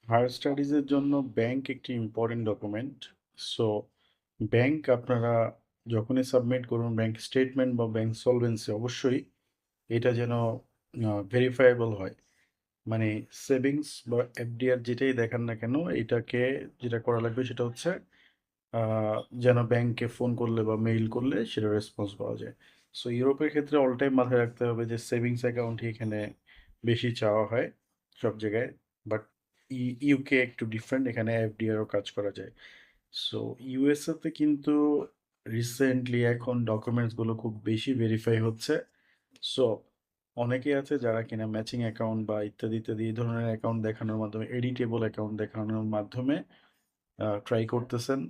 Higher স্টাডিজের জন্য bank একটি important document. So bank আপনারা যখনই সাবমিট করুন ব্যাংক স্টেটমেন্ট বা ব্যাংক সলভেন্সি অবশ্যই এটা যেন ভেরিফায়েবল হয়। মানে সেভিংস বা এফডিআর যেটাই দেখান না কেন এটাকে যেটা করা লাগবে সেটা হচ্ছে যেন ব্যাংকে ফোন করলে বা মেইল করলে সেটা রেসপন্স পাওয়া যায়। সো ইউরোপের ক্ষেত্রে অল টাইম মাথায় রাখতে হবে যে সেভিংস অ্যাকাউন্টই এখানে বেশি চাওয়া হয় সব জায়গায়। বাট ইউকে একটু ডিফারেন্ট, এখানে এফডিআরও কাজ করা যায়। সো ইউএসএতে কিন্তু রিসেন্টলি এখন ডকুমেন্টসগুলো খুব বেশি ভেরিফাই হচ্ছে। সো অনেকেই আছে যারা কিনা ম্যাচিং অ্যাকাউন্ট বা ইত্যাদি ইত্যাদি এই ধরনের অ্যাকাউন্ট দেখানোর মাধ্যমে, এডিটেবল অ্যাকাউন্ট দেখানোর মাধ্যমে ট্রাই করতেছেন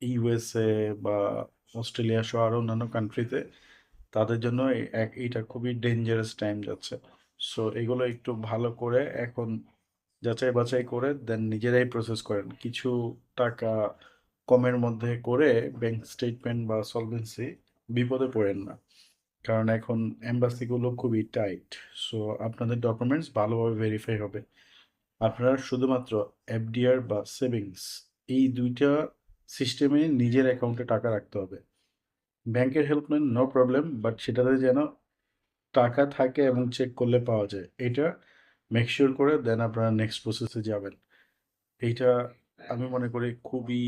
ইউএসএ বা অস্ট্রেলিয়া সহ আরও অন্যান্য কান্ট্রিতে। তাদের জন্য এইটা খুবই ডেঞ্জারাস টাইম যাচ্ছে। সো এগুলো একটু ভালো করে এখন যাচাই বাছাই করে দেন নিজেরাই প্রসেস করেন, কিছু টাকা কমের মধ্যে করে ব্যাংক স্টেটমেন্ট বা সলভেন্সি বিপদে পড়েন না, কারণ এখন এম্বাসিগুলো খুবই টাইট। সো আপনাদের ডকুমেন্টস ভালোভাবে ভেরিফাই হবে। আপনার শুধুমাত্র এফডিআর বা সেভিংস এই দুইটা সিস্টেমে নিজের অ্যাকাউন্টে টাকা রাখতে হবে। ব্যাংকের হেল্প নেন, নো প্রবলেম, বাট সেটাতে যেন টাকা থাকে এবং চেক করলে পাওয়া যায়, এটা মেক শিওর করে দেন আপনারা নেক্সট প্রসেসে যাবেন। এইটা আমি মনে করি খুবই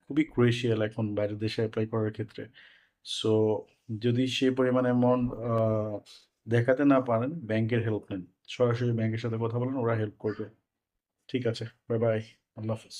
খুবই ক্রুশিয়াল এখন বাইরের দেশে অ্যাপ্লাই করার ক্ষেত্রে। সো যদি সেই পরিমাণ অ্যামাউন্ট দেখাতে না পারেন ব্যাংকের হেল্প নেন, সরাসরি ব্যাংকের সাথে কথা বলেন, ওরা হেল্প করবে। ঠিক আছে, বাই বাই, আল্লাহ হাফিজ।